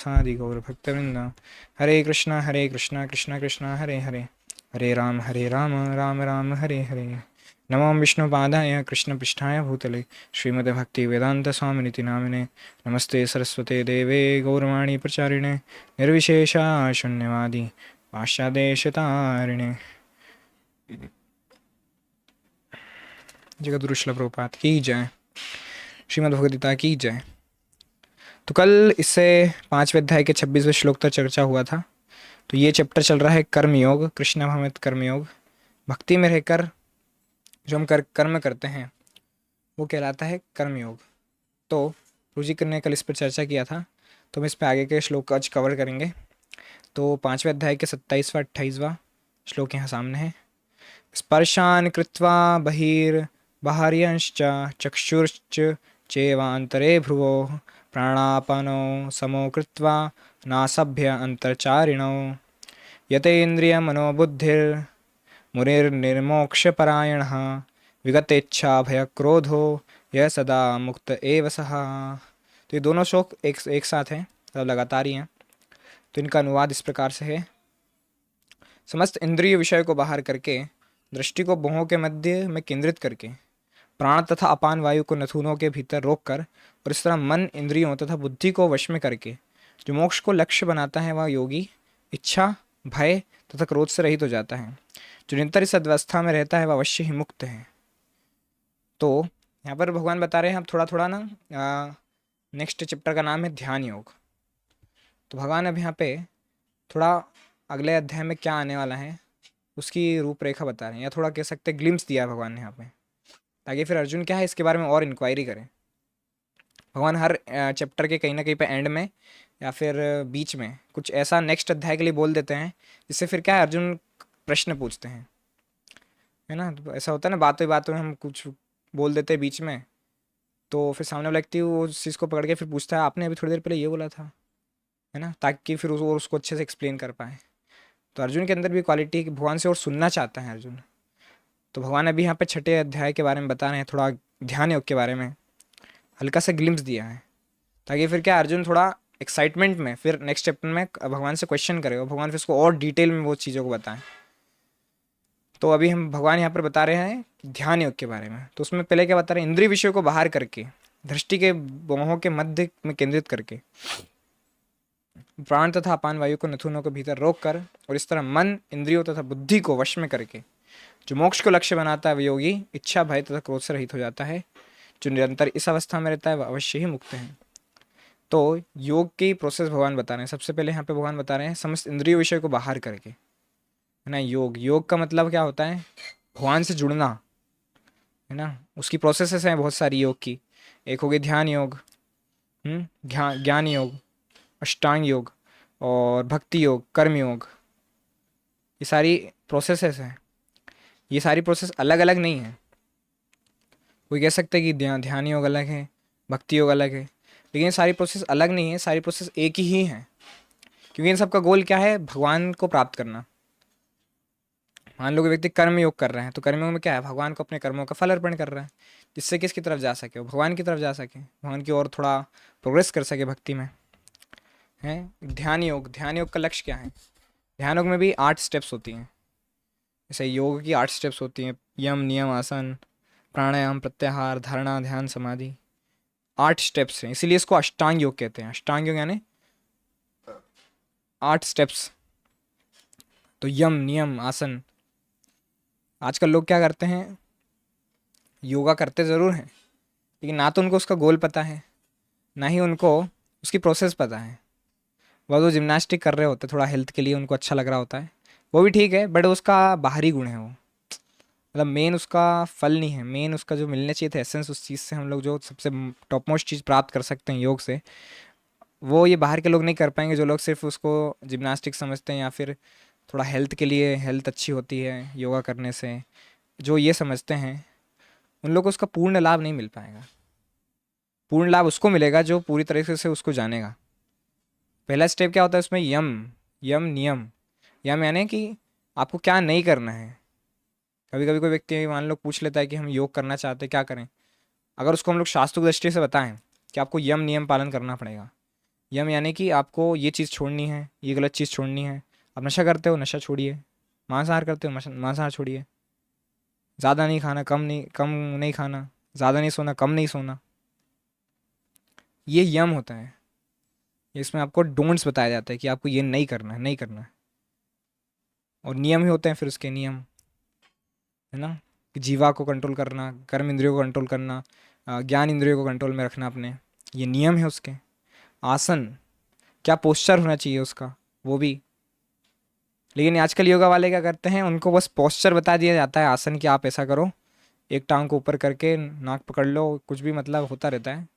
सादि गौरभक्तवृंद। हरे कृष्णा कृष्णा कृष्णा हरे हरे, हरे राम राम राम हरे हरे। नमो विष्णुपादाय कृष्णपृष्ठाय भूतले श्रीमद्भक्तिवेदान्तस्वामिनिति नामिने। नमस्ते सरस्वते देवे गौरवाणी प्रचारिणे निर्विशेषा शून्यवादी पाश्चादेशतारिणे। जगद्गुरु श्रील प्रभुपाद की जय, श्रीमद्भगवद्गीता की जय। तो कल इससे 5वें अध्याय के 26वें श्लोक तक चर्चा हुआ था। तो ये चैप्टर चल रहा है कर्मयोग, कृष्ण भावनामृत कर्मयोग। भक्ति में रहकर जो हम कर्म करते हैं वो कहलाता है कर्मयोग। तो रुचि ने कल इस पर चर्चा किया था, तो हम इस पर आगे के श्लोक आज कवर करेंगे। तो 5वें अध्याय के 27वां 28वां श्लोक यहाँ सामने है। स्पर्शान कृत्वा बहिर्बाह्यांश्च चक्षुर्च चैवान्तरे भ्रुवोः प्राणापानो समो कृत्वा नासभ्य अंतर्चारिणौ यतेन्द्रियमनोबुद्धिर्मुनिर्निर्मोक्षपरायणः विगतेच्छा भयक्रोधो यह सदा मुक्त एव सः। तो ये दोनों श्लोक एक साथ हैं, मतलब लगातार ही हैं। तो इनका अनुवाद इस प्रकार से है। समस्त इंद्रिय विषय को बाहर करके, दृष्टि को भौहों के मध्य में केंद्रित करके, प्राण तथा अपान वायु को नथुनों के भीतर रोककर और इस तरह मन, इंद्रियों तथा बुद्धि को वश में करके जो मोक्ष को लक्ष्य बनाता है वह योगी इच्छा, भय तथा क्रोध से रहित हो जाता है। जो निरंतर इस अवस्था में रहता है वह अवश्य ही मुक्त है। तो यहाँ पर भगवान बता रहे हैं, अब थोड़ा थोड़ा ना, नेक्स्ट चैप्टर का नाम है ध्यान योग। तो भगवान अब यहाँ पे थोड़ा अगले अध्याय में क्या आने वाला है उसकी रूपरेखा बता रहे हैं, या थोड़ा कह सकते हैं ग्लिम्स दिया है भगवान ने यहाँ पे, ताकि फिर अर्जुन क्या है इसके बारे में और इंक्वायरी करें। भगवान हर चैप्टर के कहीं ना कहीं पे एंड में या फिर बीच में कुछ ऐसा नेक्स्ट अध्याय के लिए बोल देते हैं जिससे फिर क्या है अर्जुन प्रश्न पूछते हैं, है ना। तो ऐसा होता है ना, बातों बातों में हम कुछ बोल देते हैं बीच में, तो फिर सामने वाला व्यक्ति वो उस चीज़ को पकड़ के फिर पूछता है आपने अभी थोड़ी देर पहले ये बोला था, है ना, ताकि फिर वो उसको अच्छे से एक्सप्लेन कर पाए। तो अर्जुन के अंदर भी क्वालिटी है कि भगवान से और सुनना चाहता है अर्जुन। तो भगवान अभी यहाँ पे 6ठे अध्याय के बारे में बता रहे हैं, थोड़ा ध्यान योग के बारे में हल्का सा ग्लिम्स दिया है, ताकि फिर क्या अर्जुन थोड़ा एक्साइटमेंट में फिर नेक्स्ट चैप्टर में भगवान से क्वेश्चन करे और भगवान फिर उसको और डिटेल में वो चीज़ों को बताएं। तो अभी हम भगवान यहाँ पर बता रहे हैं ध्यान योग के बारे में। तो उसमें पहले क्या बता रहे हैं, इंद्रिय विषयों को बाहर करके, दृष्टि के मोहों के मध्य में केंद्रित करके, प्राण तथा अपान वायु को नथुनों के भीतर रोक कर और इस तरह मन, इंद्रियों तथा बुद्धि को वश में करके जो मोक्ष को लक्ष्य बनाता है वह योगी इच्छा, भय तथा क्रोध से रहित हो जाता है। जो निरंतर इस अवस्था में रहता है वह अवश्य ही मुक्त है। तो योग की प्रोसेस भगवान बता रहे हैं। सबसे पहले यहाँ पे भगवान बता रहे हैं समस्त इंद्रिय विषय को बाहर करके, है ना। योग का मतलब क्या होता है, भगवान से जुड़ना, है ना। उसकी प्रोसेसेस हैं बहुत सारी योग की। एक हो गई ध्यान योग, ज्ञान योग, अष्टांग योग और भक्ति योग, कर्म योग। ये सारी प्रोसेसेस हैं। ये सारी प्रोसेस अलग अलग नहीं है। कोई कह सकता है कि ध्यान योग अलग है, भक्ति योग अलग है, लेकिन ये सारी प्रोसेस अलग नहीं है, सारी प्रोसेस एक ही है। क्योंकि इन सब का गोल क्या है, भगवान को प्राप्त करना। मान लो कि व्यक्ति कर्म योग कर रहे हैं, तो कर्म योग में क्या है, भगवान को अपने कर्मों का फल अर्पण कर रहा है, जिससे किसकी तरफ जा सके, वो भगवान की तरफ जा सके, भगवान की ओर थोड़ा प्रोग्रेस कर सके भक्ति में, है। ध्यान योग का लक्ष्य क्या है, ध्यान योग में भी 8 स्टेप्स होती हैं। जैसे योग की 8 स्टेप्स होती हैं, यम, नियम, आसन, प्राणायाम, प्रत्याहार, धारणा, ध्यान, समाधि। 8 स्टेप्स हैं, इसीलिए इसको अष्टांग योग कहते हैं। अष्टांग योग यानी 8 स्टेप्स। तो यम, नियम, आसन। आजकल लोग क्या करते हैं, योगा करते ज़रूर हैं, लेकिन ना तो उनको उसका गोल पता है, ना ही उनको उसकी प्रोसेस पता है। वह तो जिम्नास्टिक कर रहे होते हैं, थोड़ा हेल्थ के लिए उनको अच्छा लग रहा होता है, वो भी ठीक है, बट उसका बाहरी गुण है वो, मतलब मेन उसका फल नहीं है। मेन उसका जो मिलने चाहिए था एसेंस, उस चीज़ से हम लोग जो सबसे टॉप मोस्ट चीज़ प्राप्त कर सकते हैं योग से, वो ये बाहर के लोग नहीं कर पाएंगे। जो लोग सिर्फ उसको जिम्नास्टिक समझते हैं या फिर थोड़ा हेल्थ के लिए, हेल्थ अच्छी होती है योगा करने से, जो ये समझते हैं, उन लोग को उसका पूर्ण लाभ नहीं मिल पाएगा। पूर्ण लाभ उसको मिलेगा जो पूरी तरीके से उसको जानेगा। पहला स्टेप क्या होता है उसमें, यम नियम। यम यानी कि आपको क्या नहीं करना है। कभी कभी कोई व्यक्ति मान लो पूछ लेता है कि हम योग करना चाहते हैं, क्या करें। अगर उसको हम लोग शास्त्र दृष्टि से बताएं कि आपको यम नियम पालन करना पड़ेगा, यम यानी कि आपको ये चीज़ छोड़नी है, ये गलत चीज़ छोड़नी है। आप नशा करते हो, नशा छोड़िए। मांसाहार करते हो, मांसाहार छोड़िए। ज़्यादा नहीं खाना, कम नहीं खाना। ज़्यादा नहीं सोना, कम नहीं सोना। ये यम होता है। इसमें आपको डोंट्स बताया जाता है कि आपको ये नहीं करना है, नहीं करना है। और नियम ही होते हैं फिर उसके नियम, है ना। कि जीवा को कंट्रोल करना, कर्म इंद्रियों को कंट्रोल करना, ज्ञान इंद्रियों को कंट्रोल में रखना अपने, ये नियम है उसके। आसन, क्या पोस्चर होना चाहिए उसका, वो भी। लेकिन आजकल योगा वाले क्या करते हैं, उनको बस पोस्चर बता दिया जाता है आसन कि आप ऐसा करो, एक टांग को ऊपर करके नाक पकड़ लो, कुछ भी मतलब होता रहता है।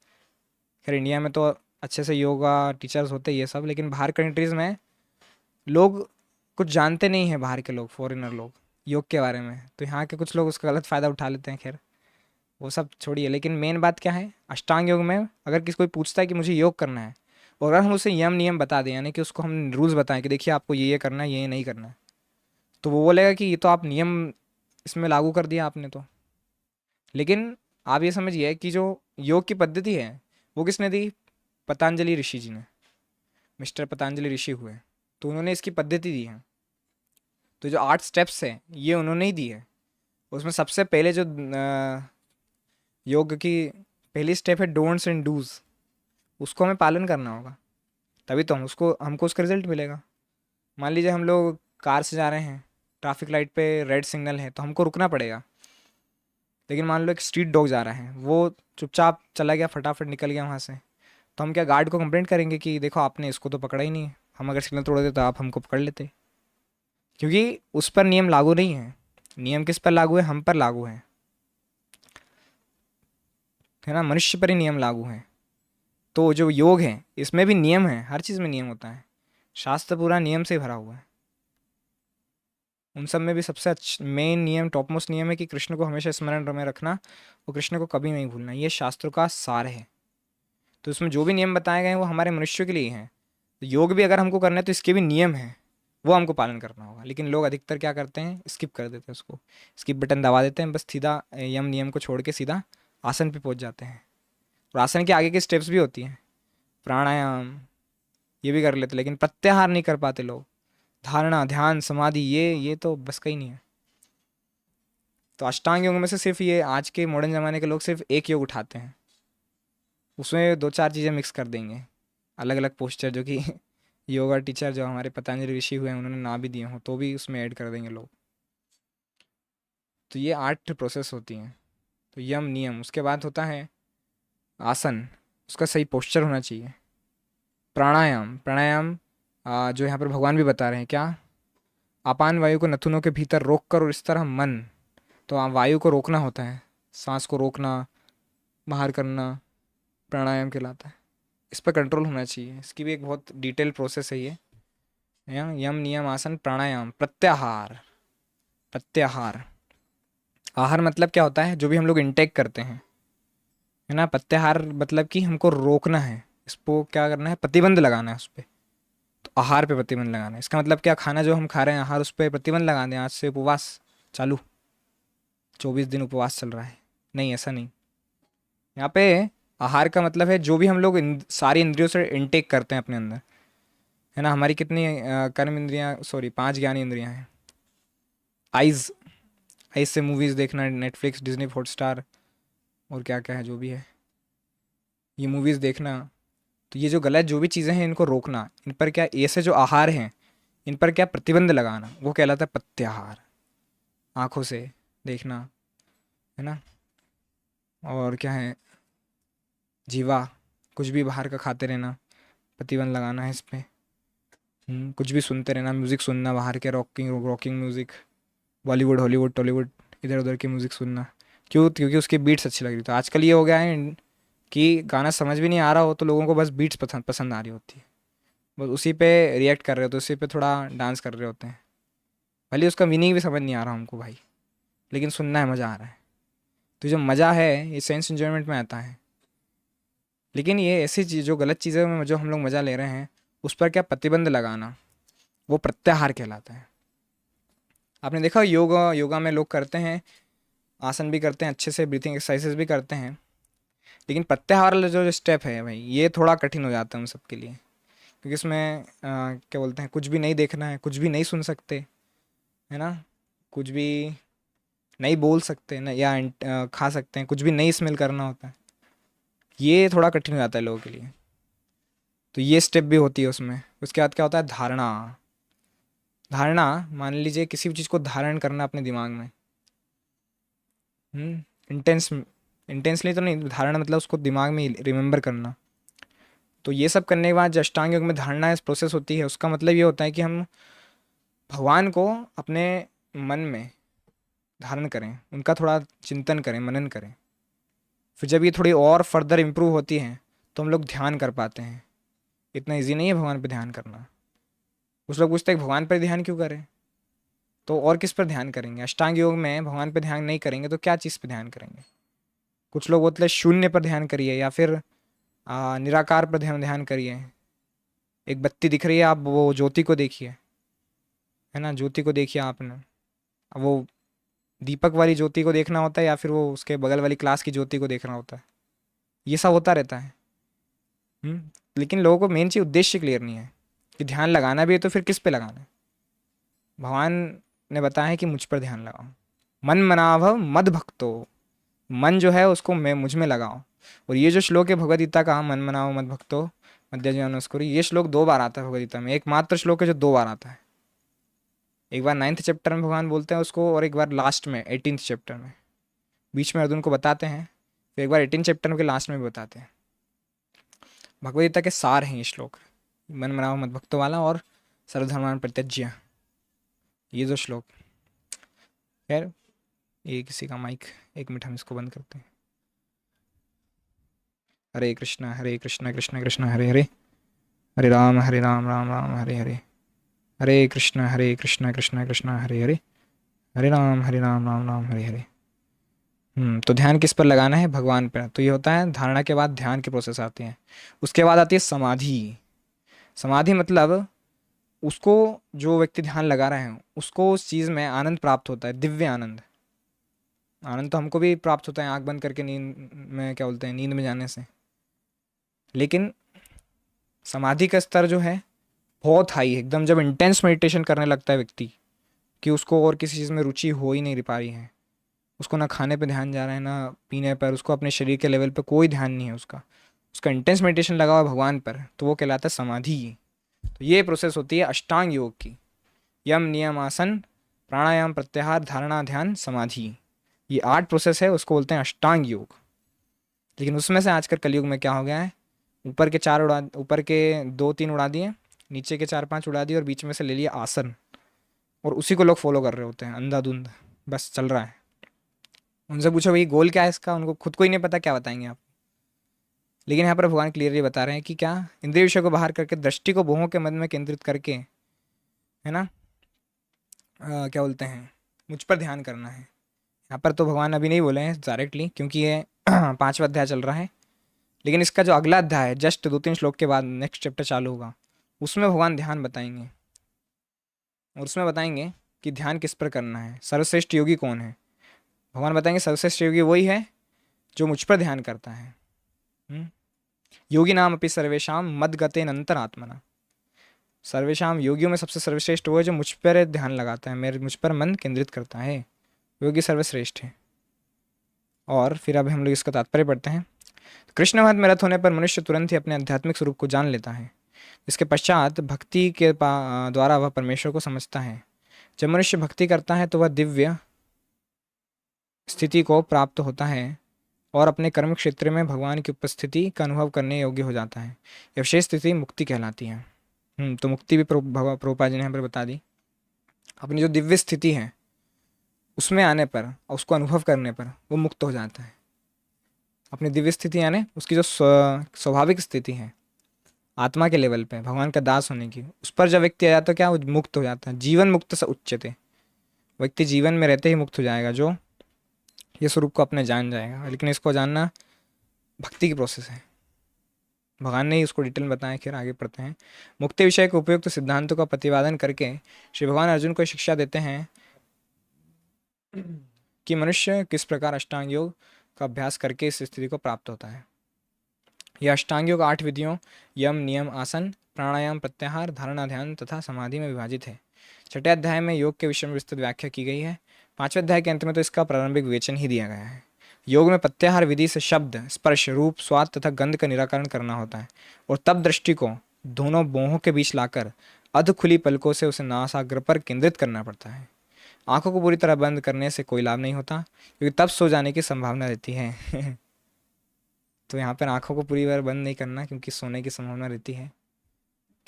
खैर इंडिया में तो अच्छे से योगा टीचर्स होते हैं ये सब, लेकिन बाहर कंट्रीज़ में लोग कुछ जानते नहीं हैं, बाहर के लोग, फॉरेनर लोग, योग के बारे में। तो यहाँ के कुछ लोग उसका गलत फ़ायदा उठा लेते हैं। खैर वो सब छोड़िए, लेकिन मेन बात क्या है, अष्टांग योग में अगर किसी कोई पूछता है कि मुझे योग करना है, और अगर हम उसे यम नियम बता दें, यानी कि उसको हम रूल्स बताएं कि देखिए आपको ये करना है, ये नहीं करना है, तो वो बोलेगा कि ये तो आप नियम इसमें लागू कर दिया आपने तो। लेकिन आप ये समझिए कि जो योग की पद्धति है वो किसने दी, पतंजलि ऋषि जी ने। मिस्टर पतंजलि ऋषि हुए, तो उन्होंने इसकी पद्धति दी है। तो जो 8 स्टेप्स है ये उन्होंने ही दी है। उसमें सबसे पहले जो योग की पहली स्टेप है डोंट्स एंड डूज, उसको हमें पालन करना होगा, तभी तो हमको उसका रिजल्ट मिलेगा। मान लीजिए हम लोग कार से जा रहे हैं, ट्रैफिक लाइट पे रेड सिग्नल है तो हमको रुकना पड़ेगा। लेकिन मान लो एक स्ट्रीट डॉग जा रहा है, वो चुपचाप चला गया, फटाफट निकल गया वहाँ से, तो हम क्या गार्ड को कंप्लेंट करेंगे कि देखो आपने इसको तो पकड़ा ही नहीं है, हम अगर सिग्नल तोड़ देते तो आप हमको पकड़ लेते। क्योंकि उस पर नियम लागू नहीं है। नियम किस पर लागू है, हम पर लागू है ना, मनुष्य पर ही नियम लागू है। तो जो योग है इसमें भी नियम है, हर चीज़ में नियम होता है। शास्त्र पूरा नियम से भरा हुआ है। उन सब में भी सबसे अच्छा मेन नियम, टॉप मोस्ट नियम है कि कृष्ण को हमेशा स्मरण में रखना और कृष्ण को कभी नहीं भूलना। ये शास्त्रों का सार है। तो इसमें जो भी नियम बताए गए हैं वो हमारे मनुष्य के लिए हैं। तो योग भी अगर हमको करना है तो इसके भी नियम हैं, वो हमको पालन करना होगा। लेकिन लोग अधिकतर क्या करते हैं, स्किप कर देते हैं उसको, स्किप बटन दबा देते हैं, बस सीधा यम नियम को छोड़ के सीधा आसन पे पहुंच जाते हैं। और आसन के आगे की स्टेप्स भी होती हैं, प्राणायाम ये भी कर लेते, लेकिन प्रत्याहार नहीं कर पाते लोग। धारणा, ध्यान, समाधि, ये तो बस का ही नहीं है। तो अष्टांग योग में से सिर्फ ये आज के मॉडर्न ज़माने के लोग सिर्फ एक योग उठाते हैं, उसमें 2-4 चीज़ें मिक्स कर देंगे, अलग अलग पोस्चर, जो कि योगा टीचर जो हमारे पतंजलि ऋषि हुए हैं उन्होंने ना भी दिए हों तो भी उसमें ऐड कर देंगे लोग। तो ये 8 प्रोसेस होती हैं। तो यम नियम, उसके बाद होता है आसन, उसका सही पोस्चर होना चाहिए। प्राणायाम, प्राणायाम जो यहाँ पर भगवान भी बता रहे हैं, क्या, अपान वायु को नथुनों के भीतर रोक कर और इस तरह मन, तो वायु को रोकना होता है, सांस को रोकना, बाहर करना, प्राणायाम कहलाता है। इस पर कंट्रोल होना चाहिए। इसकी भी एक बहुत डिटेल प्रोसेस है ये। यम नियम आसन प्राणायाम प्रत्याहार। प्रत्याहार, आहार मतलब क्या होता है, जो भी हम लोग इनटेक करते हैं, है ना। प्रत्याहार मतलब कि हमको रोकना है, इसको क्या करना है, प्रतिबंध लगाना है उस पर। तो आहार पे प्रतिबंध लगाना है, इसका मतलब क्या, खाना जो हम खा रहे हैं आहार, उस पर प्रतिबंध लगा दें, आज से उपवास चालू, 24 दिन उपवास चल रहा है। नहीं, ऐसा नहीं। यहाँ पे आहार का मतलब है जो भी हम लोग सारी इंद्रियों से इनटेक करते हैं अपने अंदर, है ना। हमारी कितनी कर्म इंद्रियाँ, सॉरी 5 ज्ञान इंद्रियाँ हैं। आइज़, आइज़ से मूवीज़ देखना, नेटफ्लिक्स, डिज्नी हॉटस्टार और क्या क्या है जो भी है, ये मूवीज़ देखना। तो ये जो गलत जो भी चीज़ें हैं इनको रोकना, इन पर क्या, ऐसे जो आहार हैं इन पर क्या प्रतिबंध लगाना, वो कहलाता है प्रत्याहार। आँखों से देखना, है ना। और क्या है, जीवा, कुछ भी बाहर का खाते रहना, प्रतिबंध लगाना है इस पे। कुछ भी सुनते रहना, म्यूज़िक सुनना बाहर के, rocking rocking music, Bollywood, Hollywood, Tollywood, इधर उधर की म्यूज़िक सुनना। क्यों, क्योंकि उसकी बीट्स अच्छी लग रही। तो आजकल ये हो गया है कि गाना समझ भी नहीं आ रहा हो तो लोगों को बस बीट्स पसंद पसंद आ रही होती है, बस उसी पे रिएक्ट कर रहे होते, उसी पे थोड़ा डांस कर रहे होते हैं, भले उसका मीनिंग भी समझ नहीं आ रहा हमको भाई, लेकिन सुनना है, मज़ा आ रहा है। तो जो मज़ा है ये सेंस एन्जॉयमेंट में आता है। लेकिन ये ऐसी चीज़, जो गलत चीज़ों में जो हम लोग मज़ा ले रहे हैं उस पर क्या प्रतिबंध लगाना, वो प्रत्याहार कहलाता है। आपने देखा योगा, योगा में लोग करते हैं, आसन भी करते हैं अच्छे से, ब्रीथिंग एक्सरसाइजेस भी करते हैं, लेकिन प्रत्याहार वाला जो स्टेप है भाई, ये थोड़ा कठिन हो जाता है उन सब के लिए। क्योंकि इसमें क्या बोलते हैं, कुछ भी नहीं देखना है, कुछ भी नहीं सुन सकते, है ना, कुछ भी नहीं बोल सकते ना, या खा सकते हैं, कुछ भी नहीं स्मेल करना होता है। ये थोड़ा कठिन हो जाता है लोगों के लिए। तो ये स्टेप भी होती है उसमें। उसके बाद क्या होता है, धारणा। धारणा, मान लीजिए किसी भी चीज़ को धारण करना अपने दिमाग में। इंटेंस इंटेंसली तो नहीं, धारणा मतलब उसको दिमाग में रिमेंबर करना। तो ये सब करने के बाद जो अष्टांग योग में धारणा इस प्रोसेस होती है, उसका मतलब ये होता है कि हम भगवान को अपने मन में धारण करें, उनका थोड़ा चिंतन करें, मनन करें। फिर जब ये थोड़ी और फर्दर इम्प्रूव होती हैं तो हम लोग ध्यान कर पाते हैं। इतना इजी नहीं है भगवान पे ध्यान करना। कुछ लोग पूछते हैं कि भगवान पर ध्यान क्यों करें, तो और किस पर ध्यान करेंगे? अष्टांग योग में भगवान पर ध्यान नहीं करेंगे तो क्या चीज़ पर ध्यान करेंगे? कुछ लोग बोलते हैं शून्य पर ध्यान करिए, या फिर निराकार पर ध्यान ध्यान करिए। एक बत्ती दिख रही है, आप वो ज्योति को देखिए, है ना, ज्योति को देखिए आपने। अब वो दीपक वाली ज्योति को देखना होता है, या फिर वो उसके बगल वाली क्लास की ज्योति को देखना होता है? ये सब होता रहता है। लेकिन लोगों को मेन चीज़ उद्देश्य क्लियर नहीं है कि ध्यान लगाना भी है तो फिर किस पे लगाना है। भगवान ने बताया है कि मुझ पर ध्यान लगाओ। मन मनाभव मद भक्तो, मन जो है उसको मैं मुझ में लगाओ। और ये जो श्लोक है भगवद गीता का, मन मनाओ मद भक्तो मध्यजनस्कुरी, ये श्लोक 2 बार आता है भगवद गीता में। एकमात्र श्लोक है जो 2 बार आता है। एक बार 9th चैप्टर में भगवान बोलते हैं उसको, और एक बार लास्ट में 18th चैप्टर में। बीच में अर्जुन को बताते हैं, फिर एक बार 18 चैप्टर के लास्ट में भी बताते हैं। भगवद गीता के सार हैं ये श्लोक, मन मनाओ मद भक्तो वाला और सर्वधर्मान परित्यज्य, ये जो श्लोक। खैर, ये किसी का माइक, 1 मिनट हम इसको बंद करते हैं। हरे कृष्णा कृष्ण कृष्ण हरे हरे, हरे राम राम राम हरे हरे, हरे कृष्णा कृष्ण कृष्ण हरे हरे, हरे राम राम राम हरे हरे। तो ध्यान किस पर लगाना है? भगवान पर। तो ये होता है धारणा के बाद ध्यान की प्रोसेस आती है। उसके बाद आती है समाधि। समाधि मतलब उसको, जो व्यक्ति ध्यान लगा रहे हैं उसको उस चीज़ में आनंद प्राप्त होता है, दिव्य आनंद। आनंद तो हमको भी प्राप्त होता है आंख बंद करके नींद में, क्या बोलते हैं, नींद में जाने से। लेकिन समाधि का स्तर जो है बहुत हाई है एकदम, जब इंटेंस मेडिटेशन करने लगता है व्यक्ति कि उसको और किसी चीज़ में रुचि हो ही नहीं पा रही है, उसको ना खाने पे ध्यान जा रहा है ना पीने पर, उसको अपने शरीर के लेवल पे कोई ध्यान नहीं है, उसका उसका इंटेंस मेडिटेशन लगा हुआ है भगवान पर, तो वो कहलाता है समाधि। तो ये प्रोसेस होती है अष्टांग योग की। यम नियम आसन प्राणायाम प्रत्याहार धारणा ध्यान समाधि, ये 8 प्रोसेस है, उसको बोलते हैं अष्टांग योग। लेकिन उसमें से आजकल कलयुग में क्या हो गया है, ऊपर के 4 उड़ा, ऊपर के 2-3 उड़ा दिए, नीचे के 4-5 उड़ा दिए, और बीच में से ले लिया आसन, और उसी को लोग फॉलो कर रहे होते हैं अंधाधुंध, बस चल रहा है। उनसे पूछो भाई गोल क्या है इसका, उनको खुद को ही नहीं पता, क्या बताएंगे आप। लेकिन यहाँ पर भगवान क्लियरली बता रहे हैं कि क्या, इंद्रिय विषय को बाहर करके दृष्टि को भोगों के मन में केंद्रित करके, है ना, क्या बोलते हैं, मुझ पर ध्यान करना है। यहाँ पर तो भगवान अभी नहीं बोले हैं डायरेक्टली, क्योंकि ये 5वां अध्याय चल रहा है। लेकिन इसका जो अगला अध्याय है, जस्ट 2-3 श्लोक के बाद नेक्स्ट चैप्टर चालू होगा, उसमें भगवान ध्यान बताएंगे। और उसमें बताएंगे कि ध्यान किस पर करना है, सर्वश्रेष्ठ योगी कौन है। भगवान बताएंगे सर्वश्रेष्ठ योगी वही है जो मुझ पर ध्यान करता है। योगी नाम अपनी सर्वेशाम मद गते नंतर आत्मना, सर्वेशाम योगियों में सबसे सर्वश्रेष्ठ वो है जो मुझ पर ध्यान लगाता है, मेरे मुझ पर मन केंद्रित करता है, योगी सर्वश्रेष्ठ है। और फिर अब हम लोग इसका तात्पर्य पढ़ते हैं। कृष्ण भक्त में रत होने पर मनुष्य तुरंत ही अपने आध्यात्मिक स्वरूप को जान लेता है। इसके पश्चात भक्ति के द्वारा वह परमेश्वर को समझता है। जब मनुष्य भक्ति करता है तो वह दिव्य स्थिति को प्राप्त होता है और अपने कर्म क्षेत्र में भगवान की उपस्थिति का अनुभव करने योग्य हो जाता है। यह विशेष स्थिति मुक्ति कहलाती है। तो मुक्ति भी प्रभुपाद जी ने यहाँ पर बता दी। अपनी जो दिव्य स्थिति है उसमें आने पर और उसको अनुभव करने पर वो मुक्त हो जाता है। अपनी दिव्य स्थिति यानी उसकी जो स्वाभाविक स्थिति है आत्मा के लेवल पे भगवान का दास होने की, उस पर जब व्यक्ति आ जाता है क्या, वो मुक्त हो जाता है। जीवन मुक्त से उच्चते, व्यक्ति जीवन में रहते ही मुक्त हो जाएगा जो ये स्वरूप को अपने जान जाएगा। लेकिन इसको जानना भक्ति की प्रोसेस है। भगवान ने ही उसको डिटेल में बताया। फिर आगे पढ़ते हैं। मुक्ति विषय के उपयुक्त सिद्धांतों का प्रतिपादन करके श्री भगवान अर्जुन को शिक्षा देते हैं कि मनुष्य किस प्रकार अष्टांग योग का अभ्यास करके इस स्थिति को प्राप्त होता है। यह अष्टांग योग 8 विधियों यम, नियम, आसन, प्राणायाम, प्रत्याहार, धारणा, ध्यान तथा समाधि में विभाजित है। छठे अध्याय में योग के विषय में विस्तृत व्याख्या की गई है। 5वें अध्याय के अंत में तो इसका प्रारंभिक विवेचन ही दिया गया है। योग में प्रत्याहार विधि से शब्द, स्पर्श, रूप, स्वाद तथा गंध का निराकरण करना होता है और तब दृष्टि को दोनों बाहों के बीच लाकर अध खुली पलकों से उसे नासाग्र पर केंद्रित करना पड़ता है। आंखों को पूरी तरह बंद करने से कोई लाभ नहीं होता, क्योंकि तब सो जाने की संभावना रहती है। तो यहाँ पर आंखों को पूरी बार बंद नहीं करना, क्योंकि सोने की संभावना रहती है।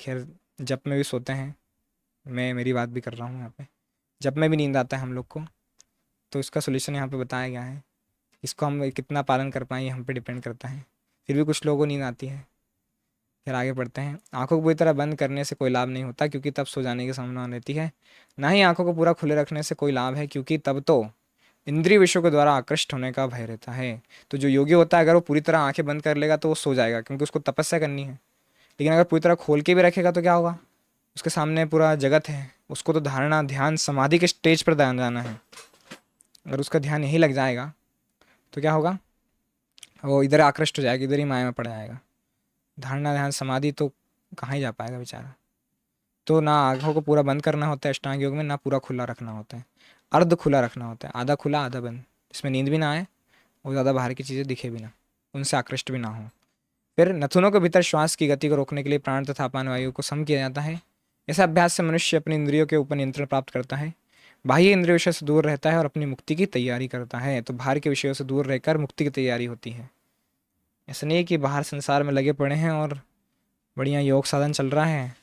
खैर, जब में भी सोते हैं, मैं मेरी बात भी कर रहा हूँ यहाँ पे, जब में भी नींद आता है हम लोग को, तो इसका सोल्यूशन यहाँ पे बताया गया है। इसको हम कितना पालन कर पाएँ ये हम पे डिपेंड करता है। फिर भी कुछ लोगों को नींद आती है। फिर आगे बढ़ते हैं। आंखों को पूरी तरह बंद करने से कोई लाभ नहीं होता, क्योंकि तब सो जाने की संभावना रहती है। ना ही आंखों को पूरा खुले रखने से कोई लाभ है, क्योंकि तब तो इंद्रिय विषयों के द्वारा आकृष्ट होने का भय रहता है। तो जो योगी होता है, अगर वो पूरी तरह आंखें बंद कर लेगा तो वो सो जाएगा, क्योंकि उसको तपस्या करनी है। लेकिन अगर पूरी तरह खोल के भी रखेगा तो क्या होगा, उसके सामने पूरा जगत है, उसको तो धारणा, ध्यान, समाधि के स्टेज पर ध्यान जाना है। अगर उसका ध्यान यहीं लग जाएगा तो क्या होगा, वो इधर आकृष्ट हो जाएगा, इधर ही माया में पड़ जाएगा। धारणा, ध्यान, समाधि तो कहाँ ही जा पाएगा बेचारा। तो ना आंखों को पूरा बंद करना होता है अष्टांग योग में, ना पूरा खुला रखना होता है, अर्ध खुला रखना होता है, आधा खुला आधा बंद, इसमें नींद भी ना आए और ज़्यादा बाहर की चीज़ें दिखे भी ना, उनसे आकृष्ट भी ना हो। फिर नथुनों के भीतर श्वास की गति को रोकने के लिए प्राण तथा अपान वायु को सम किया जाता है। ऐसे अभ्यास से मनुष्य अपनी इंद्रियों के ऊपर नियंत्रण प्राप्त करता है, बाह्य इंद्रिय विषय से दूर रहता है और अपनी मुक्ति की तैयारी करता है। तो बाहर के विषयों से दूर रहकर मुक्ति की तैयारी होती है। ऐसा नहीं है कि बाहर संसार में लगे पड़े हैं और बढ़िया योग साधन चल रहा है,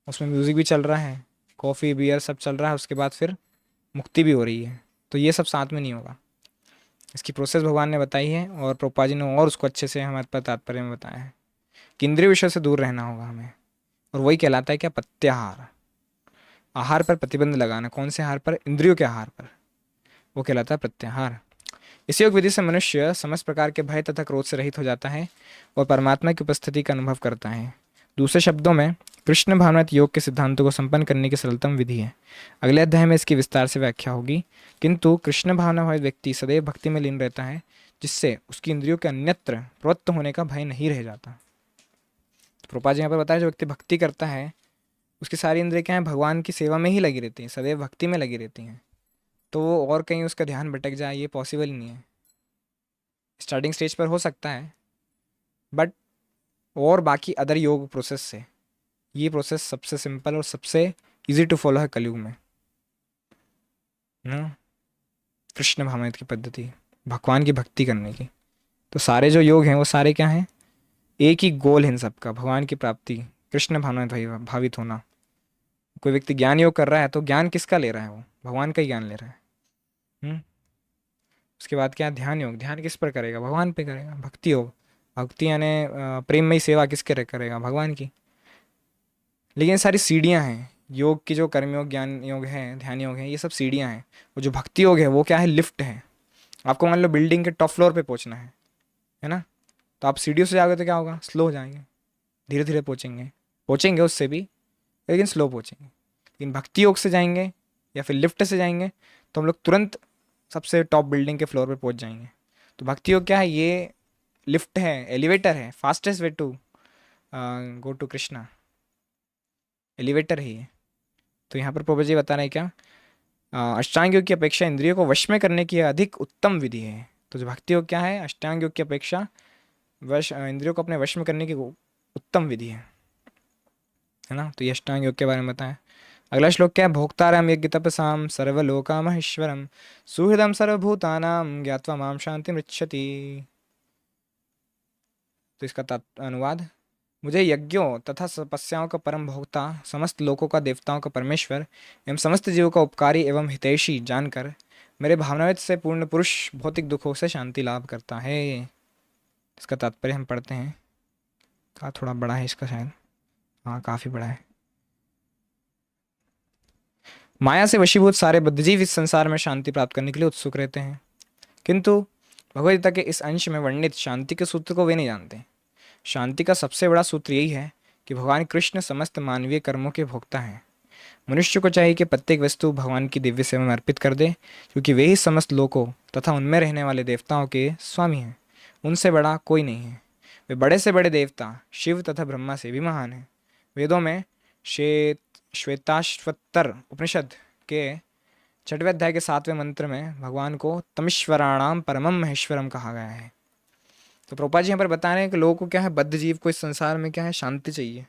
उसमें म्यूज़िक भी चल रहा है, कॉफ़ी बियर सब चल रहा है, उसके बाद फिर मुक्ति भी हो रही है। तो ये सब साथ में नहीं होगा। इसकी प्रोसेस भगवान ने बताई है और प्रभुपाद जी ने और उसको अच्छे से हमारे पास तात्पर्य में बताया है कि इंद्रिय विषय से दूर रहना होगा हमें, और वही कहलाता है क्या, प्रत्याहार। आहार पर प्रतिबंध लगाना। कौन से आहार पर, इंद्रियों के आहार पर, वो कहलाता है प्रत्याहार। इस योग विधि से मनुष्य समस्त प्रकार के भय तथा क्रोध से रहित हो जाता है और परमात्मा की उपस्थिति का अनुभव करता है। दूसरे शब्दों में कृष्ण भावनात्मक योग के सिद्धांतों को संपन्न करने की सरलतम विधि है। अगले अध्याय में इसकी विस्तार से व्याख्या होगी। किंतु कृष्ण भावना भावित व्यक्ति सदैव भक्ति में लीन रहता है, जिससे उसकी इंद्रियों के अन्यत्र प्रवृत्त होने का भय नहीं रह जाता। प्रभुपाद जी यहाँ पर बताया, जो व्यक्ति भक्ति करता है उसकी सारी इंद्रियाँ क्या है, भगवान की सेवा में ही लगी रहती हैं, सदैव भक्ति में लगी रहती हैं। तो वो और कहीं उसका ध्यान भटक जाए, ये पॉसिबल ही नहीं है। स्टार्टिंग स्टेज पर हो सकता है, बट और बाकी अदर योग प्रोसेस से ये प्रोसेस सबसे सिंपल और सबसे इजी टू फॉलो है कलयुग में ना। कृष्ण भावनामृत की पद्धति, भगवान की भक्ति करने की। तो सारे जो योग हैं वो सारे क्या हैं, एक ही गोल है इन सबका, भगवान की प्राप्ति, कृष्ण भावनामृत भावित होना। कोई व्यक्ति ज्ञान योग कर रहा है तो ज्ञान किसका ले रहा है, वो भगवान का ही ज्ञान ले रहा है। उसके बाद क्या, ध्यान योग, ध्यान किस पर करेगा, भगवान पे करेगा। भक्ति योग, भक्ति यानी प्रेममयी सेवा किसके करेगा, भगवान की। लेकिन सारी सीढ़ियाँ हैं योग की, जो कर्मयोग, ज्ञान योग है, ध्यान योग है, ये सब सीढ़ियाँ हैं। और जो भक्ति योग है वो क्या है, लिफ्ट है। आपको मान लो बिल्डिंग के टॉप फ्लोर पे पहुंचना है ना, तो आप सीढ़ियों से जाओगे तो क्या होगा, स्लो हो जाएंगे, धीरे धीरे पहुँचेंगे उससे भी, लेकिन स्लो पहुँचेंगे। लेकिन भक्ति योग से जाएंगे या फिर लिफ्ट से जाएंगे तो हम लोग तुरंत सबसे टॉप बिल्डिंग के फ्लोर पे पहुंच जाएंगे। तो भक्ति योग क्या है, ये लिफ्ट है, एलिवेटर है, fastest way to go to Krishna, elevator है ये। तो यहाँ पर प्रभु जी बता रहे हैं क्या, अष्टांग योग की अपेक्षा इंद्रियों को वश में करने की अधिक उत्तम विधि है। तो जो भक्ति योग क्या है, अष्टांग योग की अपेक्षा इंद्रियों को अपने वश में करने की उत्तम विधि है ना। तो ये अष्टांग योग के बारे में बताया। अगला श्लोक क्या है, भोक्तारम यज्ञ तपसाम सर्वलोकामहेश्वरम सुहृदम सर्वभूतानां ज्ञात्वा माम शांति मृच्छति। तो इसका अनुवाद, मुझे यज्ञों तथा तपस्याओं का परम भोक्ता, समस्त लोकों का देवताओं का परमेश्वर एवं समस्त जीवों का उपकारी एवं हितैषी जानकर मेरे भावनावित से पूर्ण पुरुष भौतिक दुखों से शांति लाभ करता है। इसका तात्पर्य हम पढ़ते हैं। कहा थोड़ा बड़ा है इसका शायद, हाँ काफ़ी बड़ा है। माया से वशीभूत सारे बुद्धिजीव इस संसार में शांति प्राप्त करने के लिए उत्सुक रहते हैं, किंतु भगवद्गीता के इस अंश में वर्णित शांति के सूत्र को वे नहीं जानते। शांति का सबसे बड़ा सूत्र यही है कि भगवान कृष्ण समस्त मानवीय कर्मों के भोक्ता हैं। मनुष्य को चाहिए कि प्रत्येक वस्तु भगवान की दिव्य सेवा में अर्पित कर दे, क्योंकि वे ही समस्त लोकों तथा उनमें रहने वाले देवताओं के स्वामी हैं। उनसे बड़ा कोई नहीं है। वे बड़े से बड़े देवता शिव तथा ब्रह्मा से भी महान हैं। वेदों में श्वेताश्वतर उपनिषद के 6वें अध्याय के 7वें मंत्र में भगवान को तमीश्वराणाम परमम महेश्वरम कहा गया है। तो प्रभुपाद जी यहाँ पर बता रहे हैं कि लोगों को क्या है, बद्ध जीव को इस संसार में क्या है, शांति चाहिए,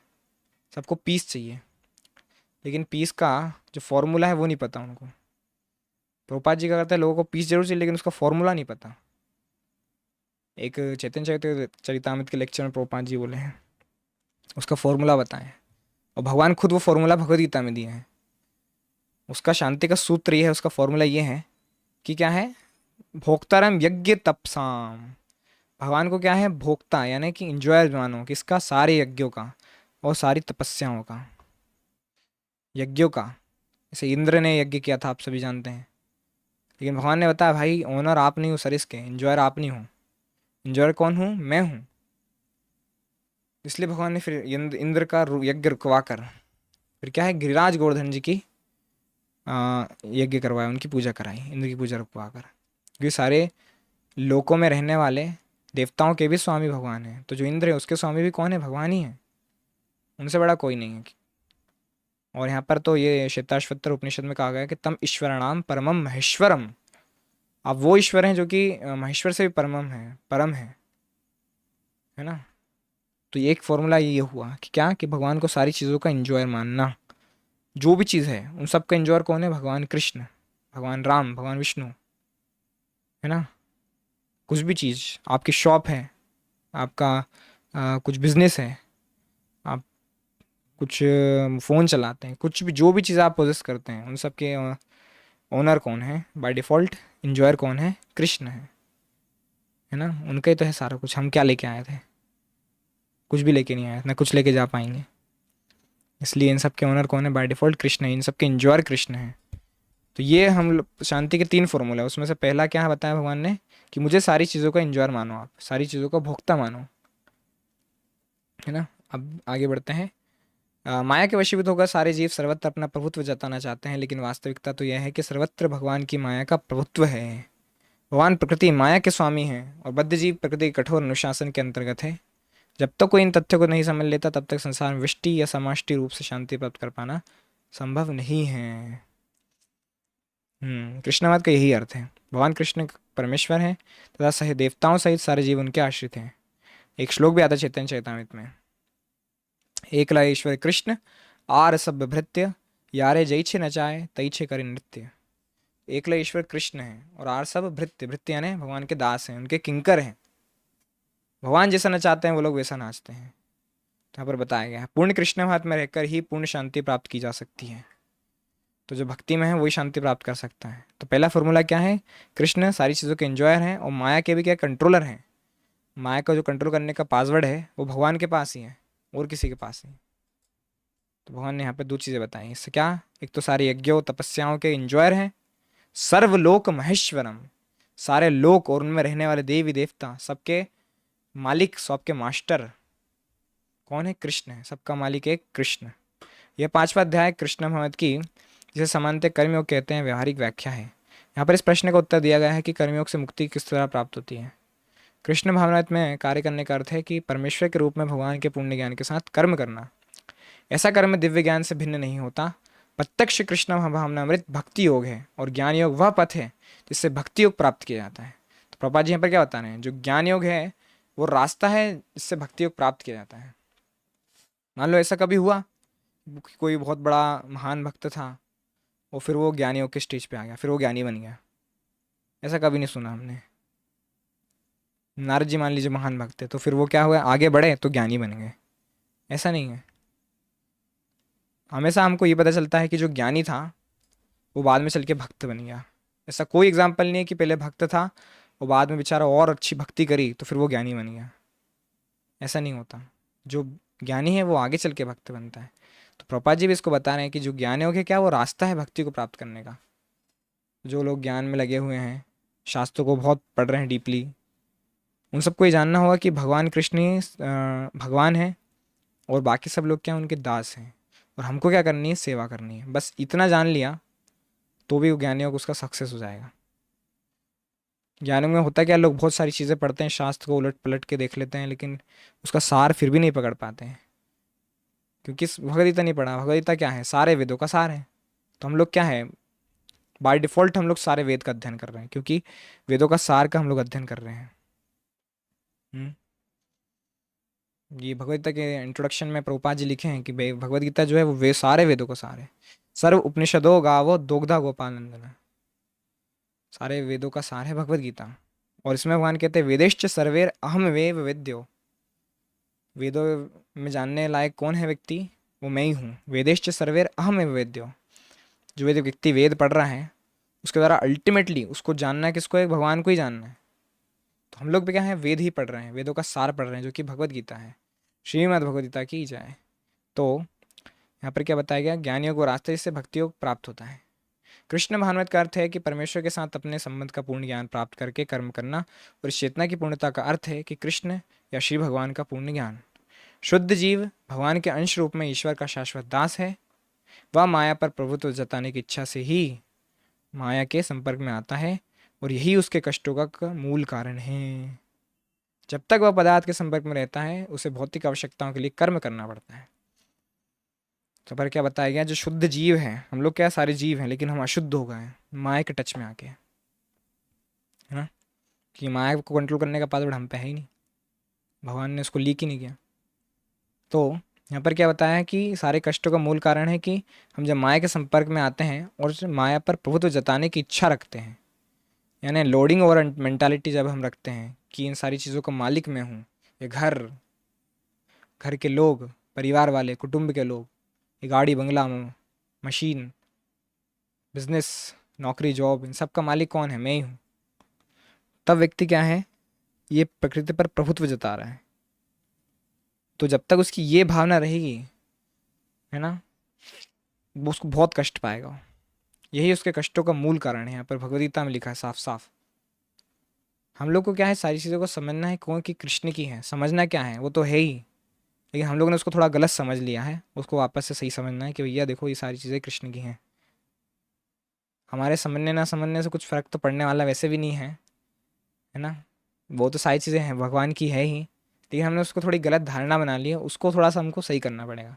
सबको पीस चाहिए, लेकिन पीस का जो फॉर्मूला है वो नहीं पता उनको। प्रभुपाद जी क्या करते हैं, लोगों को पीस जरूर चाहिए लेकिन उसका फॉर्मूला नहीं पता। एक चैतन्य चरितामृत के लेक्चर में प्रभुपाद जी बोले हैं उसका फॉर्मूला बताएं, और भगवान खुद वो फॉर्मूला भगवद गीता में दिए हैं। उसका शांति का सूत्र ये है, उसका फॉर्मूला ये है कि क्या है, भोक्तारम यज्ञ तपसाम। भगवान को क्या है, भोक्ता यानी कि इंजॉयर मानो किसका, सारे यज्ञों का और सारी तपस्याओं का, यज्ञों का। जैसे इंद्र ने यज्ञ किया था, आप सभी जानते हैं, लेकिन भगवान ने बताया भाई ओनर आप नहीं हो सर, इसके इंजॉयर आप नहीं हो। इंजॉयर कौन हूँ, मैं हूँ। इसलिए भगवान ने फिर इंद्र का यज्ञ रुकवा कर फिर क्या है, गिरिराज गोवर्धन जी की यज्ञ करवाया, उनकी पूजा कराई, इंद्र की पूजा रुकवा कर। क्योंकि सारे लोकों में रहने वाले देवताओं के भी स्वामी भगवान हैं, तो जो इंद्र है उसके स्वामी भी कौन है, भगवान ही है, उनसे बड़ा कोई नहीं है। और यहाँ पर तो ये श्वेताश्वतर उपनिषद में कहा गया है कि तम ईश्वराणाम परमम महेश्वरम। आप वो ईश्वर हैं जो कि महेश्वर से भी परमम है, परम है ना। तो ये एक फॉर्मूला ये हुआ कि क्या, कि भगवान को सारी चीज़ों का इंजॉयर मानना, जो भी चीज़ है उन सब का इंजॉयर कौन है, भगवान कृष्ण, भगवान राम, भगवान विष्णु, है ना। कुछ भी चीज़, आपकी शॉप है, आपका कुछ बिजनेस है, आप कुछ फ़ोन चलाते हैं, कुछ भी जो भी चीज़ आप पोजेस करते हैं, उन सब के ओनर कौन है बाय डिफ़ॉल्ट, इंजॉयर कौन है, कृष्ण है ना। उनका ही तो है सारा कुछ। हम क्या लेके आए थे, कुछ भी लेके नहीं आए थे, ना कुछ लेके जा पाएंगे। इसलिए इन सब के ओनर कौन है, बाय डिफ़ॉल्ट कृष्ण है, इन सब के इंजॉयर कृष्ण है। तो ये शांति के 3 फॉर्मूला है। उसमें से पहला क्या बताया भगवान ने, कि मुझे सारी चीज़ों का इंजॉयर मानो, आप सारी चीज़ों का भोक्ता मानो, है ना। अब आगे बढ़ते हैं। माया के वशीभूत होकर सारे जीव सर्वत्र अपना प्रभुत्व जताना चाहते हैं, लेकिन वास्तविकता तो यह है कि सर्वत्र भगवान की माया का प्रभुत्व है। भगवान प्रकृति माया के स्वामी हैं और बद्ध जीव प्रकृति के कठोर अनुशासन के अंतर्गत है। जब तक कोई इन तथ्यों को नहीं समझ लेता तब तक संसार में वृष्टि या समाष्टि रूप से शांति प्राप्त कर पाना संभव नहीं है। कृष्णवाद का यही अर्थ है। भगवान कृष्ण परमेश्वर हैं तथा सही देवताओं सहित सारे जीव उनके आश्रित हैं। एक श्लोक भी आता है चैतन्य चरितामृत में, एकला ईश्वर कृष्ण आर सब भृत्य, यारे जैछे नचाए तैछे करे नृत्य। एकला ईश्वर कृष्ण है और आर सब भृत्य, भृत्य यानी भगवान के दास हैं, उनके किंकर हैं। भगवान जैसा नचाते हैं वो लोग वैसा नाचते हैं। तो यहाँ पर बताया गया है पूर्ण कृष्ण भाव में रहकर ही पूर्ण शांति प्राप्त की जा सकती है। तो जो भक्ति में है वही शांति प्राप्त कर सकता है। तो पहला फॉर्मूला क्या है, कृष्ण सारी चीज़ों के एंजॉयर हैं और माया के भी क्या, कंट्रोलर हैं। माया का जो कंट्रोल करने का पासवर्ड है वो भगवान के पास ही है और किसी के पास नहीं। तो भगवान ने यहाँ पे 2 चीज़ें बताई इससे क्या, एक तो सारे यज्ञों तपस्याओं के इंजॉयर हैं, सर्वलोक महेश्वरम, सारे लोक और उनमें रहने वाले देवी देवता सबके मालिक, सबके मास्टर कौन है, कृष्ण है। सबका मालिक एक कृष्ण। यह 5वां अध्याय कृष्ण भगवत की, जिसे समानते कर्मयोग कहते हैं, व्यवहारिक व्याख्या है। यहाँ पर इस प्रश्न का उत्तर दिया गया है कि कर्मयोग से मुक्ति किस तरह प्राप्त होती है। कृष्ण भावनात् में कार्य करने का अर्थ है कि परमेश्वर के रूप में भगवान के पुण्य ज्ञान के साथ कर्म करना। ऐसा कर्म दिव्य ज्ञान से भिन्न नहीं होता। प्रत्यक्ष कृष्ण भावनामृत भक्ति योग है और ज्ञान योग वह पथ है जिससे भक्ति योग प्राप्त किया जाता है। तो प्रभुपाद जी यहाँ पर क्या बता रहे हैं, जो ज्ञान योग है वो रास्ता है जिससे भक्ति योग प्राप्त किया जाता है। मान लो ऐसा कभी हुआ कि कोई बहुत बड़ा महान भक्त था और फिर वो ज्ञानी योग के स्टेज पे आ गया, फिर वो ज्ञानी बन गया, ऐसा कभी नहीं सुना हमने। नारद जी मान लीजिए महान भक्त है, तो फिर वो क्या हुआ, आगे बढ़े तो ज्ञानी बन गए, ऐसा नहीं है। हमेशा हमको ये पता चलता है कि जो ज्ञानी था वो बाद में चल के भक्त बन गया। ऐसा कोई एग्जाम्पल नहीं है कि पहले भक्त था और बाद में बेचारा और अच्छी भक्ति करी तो फिर वो ज्ञानी बन गया, ऐसा नहीं होता। जो ज्ञानी है वो आगे चल के भक्त बनता है। तो प्रभुपाद जी भी इसको बता रहे हैं कि जो ज्ञान योग है क्या, वो रास्ता है भक्ति को प्राप्त करने का। जो लोग ज्ञान में लगे हुए हैं, शास्त्रों को बहुत पढ़ रहे हैं डीपली, उन सबको ये जानना होगा कि भगवान कृष्ण ही भगवान है और बाकी सब लोग क्या, उनके दास हैं, और हमको क्या करनी है, सेवा करनी है। बस इतना जान लिया तो भी वो ज्ञानी योग उसका सक्सेस हो जाएगा। ज्ञान में होता क्या, लोग बहुत सारी चीज़ें पढ़ते हैं, शास्त्र को उलट पलट के देख लेते हैं, लेकिन उसका सार फिर भी नहीं पकड़ पाते हैं, क्योंकि भगवद गीता नहीं पढ़ा। भगवद गीता क्या है, सारे वेदों का सार है। तो हम लोग क्या है, बाय डिफ़ॉल्ट हम लोग सारे वेद का अध्ययन कर रहे हैं, क्योंकि वेदों का सार का हम लोग अध्ययन कर रहे हैं। हम्म। ये भगवद गीता के इंट्रोडक्शन में प्रभुपाद जी लिखे हैं कि भगवद गीता जो है वो वे सारे वेदों का सार है। सर्व उपनिषदो गावो दोग्धा गोपानंदन, सारे वेदों का सार है भगवद गीता। और इसमें भगवान कहते हैं वेदेश्च सर्वेर अहम वेव वेद्यो, वेदों में जानने लायक कौन है व्यक्ति, वो मैं ही हूँ। वेदेश्च सर्वेर अहम एव वेद्यो, जो वेद व्यक्ति वेद पढ़ रहा है उसके द्वारा अल्टीमेटली उसको जानना है, किसको है, भगवान को ही जानना है। तो हम लोग भी क्या है, वेद ही पढ़ रहे हैं, वेदों का सार पढ़ रहे हैं, जो कि भगवद गीता है। श्रीमद् भगवद गीता की जाए। तो यहाँ पर क्या बताया गया, ज्ञान योग वो रास्ते जिससे भक्ति योग प्राप्त होता है। कृष्ण भावनामृत का अर्थ है कि परमेश्वर के साथ अपने संबंध का पूर्ण ज्ञान प्राप्त करके कर्म करना, और इस चेतना की पूर्णता का अर्थ है कि कृष्ण या श्री भगवान का पूर्ण ज्ञान। शुद्ध जीव भगवान के अंश रूप में ईश्वर का शाश्वत दास है। वह माया पर प्रभुत्व जताने की इच्छा से ही माया के संपर्क में आता है, और यही उसके कष्टों का मूल कारण है। जब तक वह पदार्थ के संपर्क में रहता है उसे भौतिक आवश्यकताओं के लिए कर्म करना पड़ता है। तो पर क्या बताया गया, जो शुद्ध जीव है, हम लोग क्या सारे जीव हैं, लेकिन हम अशुद्ध हो गए हैं माया के टच में आके, है ना, कि माया को कंट्रोल करने का पासवर्ड हम पे है ही नहीं, भगवान ने उसको लीक ही नहीं किया। तो यहाँ पर क्या बताया है कि सारे कष्टों का मूल कारण है कि हम जब माया के संपर्क में आते हैं और माया पर प्रभुत्व जताने की इच्छा रखते हैं, यानी लोडिंग ओवर मेंटालिटी जब हम रखते हैं कि इन सारी चीज़ों का मालिक मैं हूँ, ये घर, घर के लोग, परिवार वाले, कुटुंब के लोग, ये गाड़ी बंगला, मशीन, बिजनेस, नौकरी, जॉब, इन सब का मालिक कौन है, मैं ही हूँ। तब व्यक्ति क्या है, ये प्रकृति पर प्रभुत्व जता रहा है। तो जब तक उसकी ये भावना रहेगी, है ना, वो उसको बहुत कष्ट पाएगा। यही उसके कष्टों का मूल कारण है, यहाँ पर भगवदगीता में लिखा है साफ साफ। हम लोग को क्या है, सारी चीज़ों को समझना है कौन की कृष्ण की है, समझना क्या है वो तो है ही, लेकिन हम लोगों ने उसको थोड़ा गलत समझ लिया है। उसको वापस से सही समझना है कि भैया देखो ये सारी चीज़ें कृष्ण की हैं। हमारे समझने ना समझने से कुछ फ़र्क तो पड़ने वाला वैसे भी नहीं है ना, वो तो सारी चीज़ें हैं भगवान की है ही, लेकिन हमने उसको थोड़ी गलत धारणा बना ली है, उसको थोड़ा सा हमको सही करना पड़ेगा।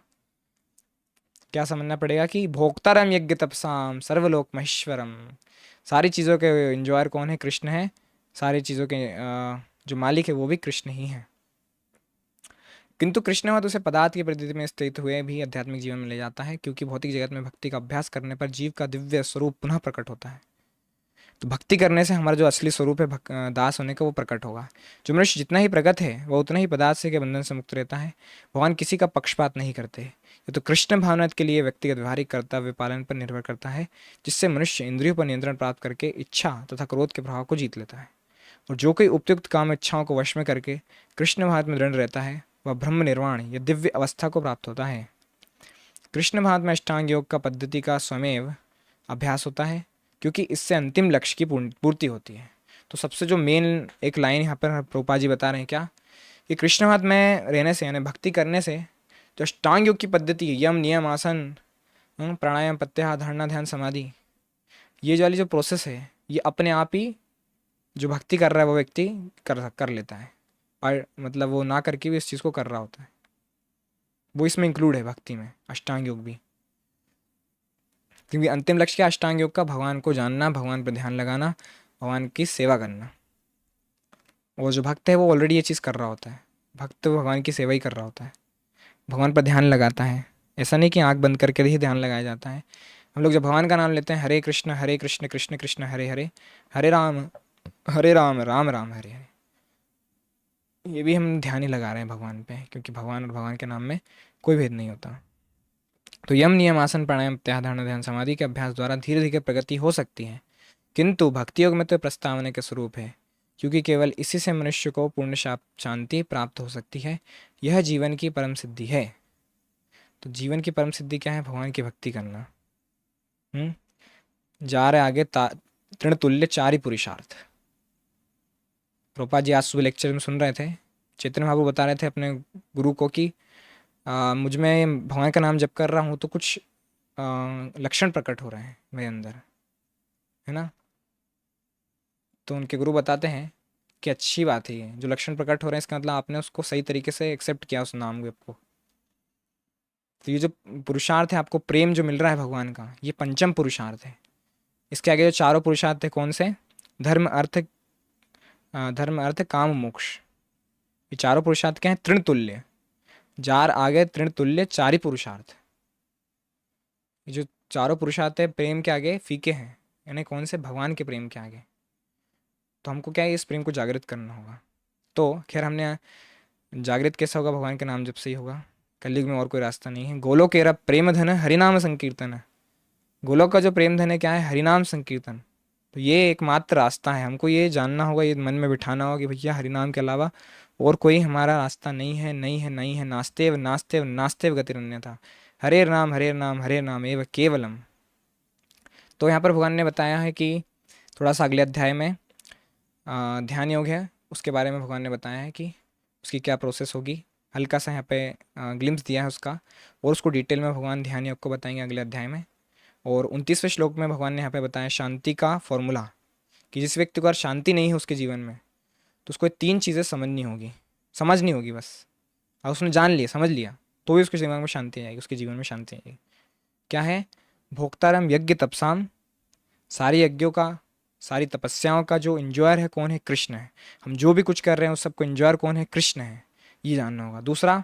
क्या समझना पड़ेगा कि भोक्तारम यज्ञ तपसाम सर्वलोक महेश्वरम, सारी चीज़ों के इंजॉयर कौन है, कृष्ण है। सारी चीज़ों के जो मालिक है वो भी कृष्ण ही है। किंतु कृष्ण मत उसे पदार्थ की प्रकृति में स्थित हुए भी आध्यात्मिक जीवन में ले जाता है, क्योंकि भौतिक जगत में भक्ति का अभ्यास करने पर जीव का दिव्य स्वरूप पुनः प्रकट होता है। तो भक्ति करने से हमारा जो असली स्वरूप है दास होने का, वो प्रकट होगा। जो मनुष्य जितना ही प्रगत है वह उतना ही पदार्थ से के बंधन से मुक्त रहता है। भगवान किसी का पक्षपात नहीं करते। ये तो कृष्ण भावना के लिए व्यक्तिगत व्यवहारिक कर्तव्य पालन पर निर्भर करता है, जिससे मनुष्य इंद्रियों पर नियंत्रण प्राप्त करके इच्छा तथा क्रोध के प्रभाव को जीत लेता है। और जो कोई उपयुक्त काम इच्छाओं को वश में करके कृष्ण भाव में दृढ़ रहता है, वह ब्रह्म निर्वाण या दिव्य अवस्था को प्राप्त होता है। कृष्ण भाव में अष्टांग योग का पद्धति का स्वमेव अभ्यास होता है, क्योंकि इससे अंतिम लक्ष्य की पूर्ति होती है। तो सबसे जो मेन एक लाइन यहाँ पर प्रभुपाद जी बता रहे हैं क्या, कि कृष्ण भाव में रहने से यानी भक्ति करने से जो अष्टांग योग की पद्धति है, यम नियम आसन प्राणायाम प्रत्याहार धारणा ध्यान समाधि, ये वाली जो प्रोसेस है, ये अपने आप ही जो भक्ति कर रहा है वो व्यक्ति कर लेता है। और मतलब वो ना करके भी इस चीज़ को कर रहा होता है, वो इसमें इंक्लूड है भक्ति में अष्टांग योग भी। क्योंकि अंतिम लक्ष्य क्या, अष्टांग योग का भगवान को जानना, भगवान पर ध्यान लगाना, भगवान की सेवा करना। और जो भक्त है वो ऑलरेडी ये चीज़ कर रहा होता है, भक्त तो भगवान की सेवा ही कर रहा होता है, भगवान पर ध्यान लगाता है। ऐसा नहीं कि आंख बंद करके ही ध्यान लगाया जाता है। हम लोग जब भगवान का नाम लेते हैं, हरे कृष्ण कृष्ण कृष्ण हरे हरे, हरे राम राम राम हरे हरे, ये भी हम ध्यान ही लगा रहे हैं भगवान पे, क्योंकि भगवान और भगवान के नाम में कोई भेद नहीं होता। तो यम नियम आसन प्राणायाम प्रत्याहार धारणा ध्यान समाधि के अभ्यास द्वारा धीरे धीरे प्रगति हो सकती है, किंतु भक्ति योग में तो प्रस्तावना के स्वरूप है, क्योंकि केवल इसी से मनुष्य को पूर्ण शांति प्राप्त हो सकती है। यह जीवन की परम सिद्धि है। तो जीवन की परम सिद्धि क्या है, भगवान की भक्ति करना। जा रहे आगे तृण तुल्य चार ही पुरुषार्थ। प्रभुपाद जी आज सुबह लेक्चर में सुन रहे थे, चैतन्य महाप्रभु बता रहे थे अपने गुरु को कि मुझ में भगवान का नाम जप कर रहा हूँ तो कुछ लक्षण प्रकट हो रहे हैं मेरे अंदर, है ना। तो उनके गुरु बताते हैं कि अच्छी बात है, ये जो लक्षण प्रकट हो रहे हैं इसका मतलब आपने उसको सही तरीके से एक्सेप्ट किया उस नाम को। तो ये जो पुरुषार्थ है, आपको प्रेम जो मिल रहा है भगवान का, ये पंचम पुरुषार्थ है। इसके आगे जो चारों पुरुषार्थ है कौन से? धर्म अर्थ धर्म अर्थ काम मोक्ष। ये चारों पुरुषार्थ क्या है? तृण तुल्य। जार आगे तृण तुल्य चार ही पुरुषार्थ। ये जो चारों पुरुषार्थ है प्रेम के आगे फीके हैं, यानी कौन से? भगवान के प्रेम के आगे। तो हमको क्या है, इस प्रेम को जागृत करना होगा। तो खैर हमने जागृत कैसा होगा? भगवान के नाम जब से ही होगा। कलयुग में और कोई रास्ता नहीं है। गोलोक एरा प्रेम धन हरिनाम संकीर्तन है। गोलोक का जो प्रेम धन है क्या है? हरिनाम संकीर्तन। तो ये एकमात्र रास्ता है। हमको ये जानना होगा, ये मन में बिठाना होगा कि भैया हरिनाम के अलावा और कोई हमारा रास्ता नहीं है, नहीं है, नहीं है। नास्तेव नास्तेव नास्तेव गतिरन्यथा। हरे नाम हरे नाम एव केवलम। तो यहाँ पर भगवान ने बताया है कि थोड़ा सा अगले अध्याय में ध्यान योग है, उसके बारे में भगवान ने बताया है कि उसकी क्या प्रोसेस होगी। हल्का सा यहाँ पे ग्लिम्स दिया है उसका, और उसको डिटेल में भगवान ध्यान योग को बताएंगे अगले अध्याय में। और 29वें श्लोक में भगवान ने यहाँ पे बताया शांति का फॉर्मूला, कि जिस व्यक्ति को अगर शांति नहीं है उसके जीवन में, तो उसको ये 3 चीज़ें समझनी होगी बस। और उसने जान लिया, समझ लिया, तो भी उसके दिमाग में शांति आएगी, उसके जीवन में शांति आएगी। क्या है? भोक्तारम यज्ञ तपसाम। सारी यज्ञों का, सारी तपस्याओं का जो इंजॉयर है कौन है? कृष्ण है। हम जो भी कुछ कर रहे हैं उस सबको इंजॉयर कौन है? कृष्ण है। ये जानना होगा। दूसरा,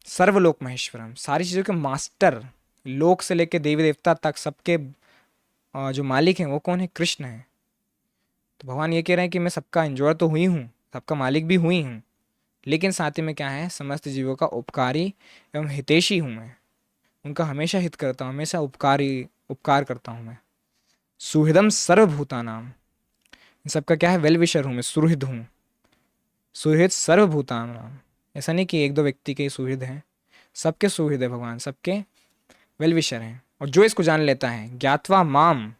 सर्वलोक महेश्वरम। सारी चीज़ों के मास्टर, लोक से लेकर देवी देवता तक सबके जो मालिक हैं वो कौन है? कृष्ण है। तो भगवान ये कह रहे हैं कि मैं सबका इंजॉयर तो हुई हूँ, सबका मालिक भी हुई हूँ, लेकिन साथ ही में क्या है? समस्त जीवों का उपकारी एवं हितैषी हूँ मैं। उनका हमेशा हित करता हूँ, हमेशा उपकार करता हूँ मैं। सुहृदम सर्वभूतानाम। इन सबका क्या है? वेल विशर हूँ मैं, सुहृद हूँ। सुहृद सर्वभूतानाम। ऐसा नहीं कि एक दो व्यक्ति के सुहृद हैं, सबके सुहृद है भगवान, सबके वेल विशर हैं। और जो इसको जान लेता है, ज्ञातवा माम,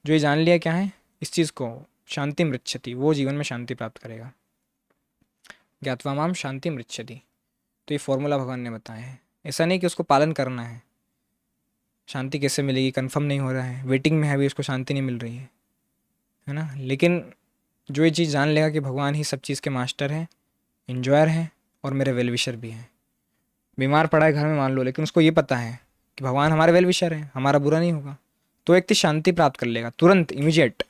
जो ये जान लिया क्या है इस चीज़ को, शांति मृच्छति, वो जीवन में शांति प्राप्त करेगा। ज्ञातवा माम शांति मृच्छति। तो ये फॉर्मूला भगवान ने बताया है। ऐसा नहीं कि उसको पालन करना है। शांति कैसे मिलेगी? कंफर्म नहीं हो रहा है, वेटिंग में है, अभी उसको शांति नहीं मिल रही है ना। लेकिन जो ये चीज़ जान लेगा कि भगवान ही सब चीज़ के मास्टर हैं, इंजॉयर हैं और मेरे वेल विशर भी हैं। बीमार पड़ा है घर में मान लो, लेकिन उसको ये पता है कि भगवान हमारे वेल विशर हैं, हमारा बुरा नहीं होगा, तो व्यक्ति शांति प्राप्त कर लेगा तुरंत, इमीडिएट।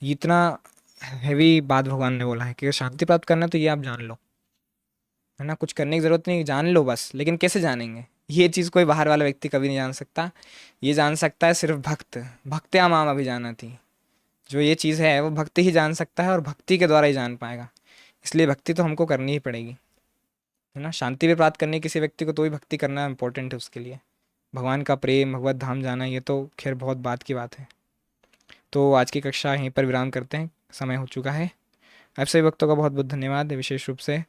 इतना हैवी बात भगवान ने बोला है कि अगर शांति प्राप्त करना है तो ये आप जान लो, है ना। कुछ करने की ज़रूरत नहीं, जान लो बस। लेकिन कैसे जानेंगे? ये चीज़ कोई बाहर वाला व्यक्ति कभी नहीं जान सकता। ये जान सकता है सिर्फ भक्त। भक्त्या माम अभिजानती। जो ये चीज़ है वो भक्ति ही जान सकता है, और भक्ति के द्वारा ही जान पाएगा। इसलिए भक्ति तो हमको करनी ही पड़ेगी, है ना। शांति भी प्राप्त करनी है किसी व्यक्ति को, तो भी भक्ति करना इंपॉर्टेंट है उसके लिए। भगवान का प्रेम, भगवत धाम जाना, ये तो खैर बहुत बात की बात है। तो आज की कक्षा यहीं पर विराम करते हैं, समय हो चुका है। आप सभी भक्तों का बहुत बहुत धन्यवाद, विशेष रूप से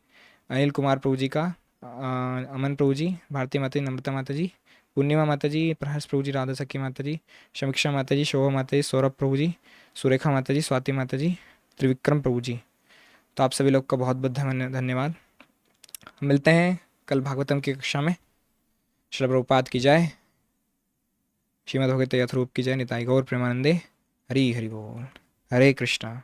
अनिल कुमार प्रभु जी का, अमन प्रभु जी, भारती माता जी, नम्रता माता जी, पूर्णिमा माता जी, प्रहर्ष प्रभु जी, राधा सखी माता जी, समीक्षा माता जी, शोभा माता जी, सौरभ प्रभु जी, सुरेखा माता जी, स्वाति माता जी, त्रिविक्रम प्रभु जी। तो आप सभी लोग का बहुत बहुत धन्यवाद। मिलते हैं कल भागवतम की कक्षा में। श्री प्रभुपाद की जय। श्रीमद् भगवत यथरूप की जय। निताई गौर प्रेमानंदे। हरि हरि बोल। हरे कृष्णा।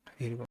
हरि बोल।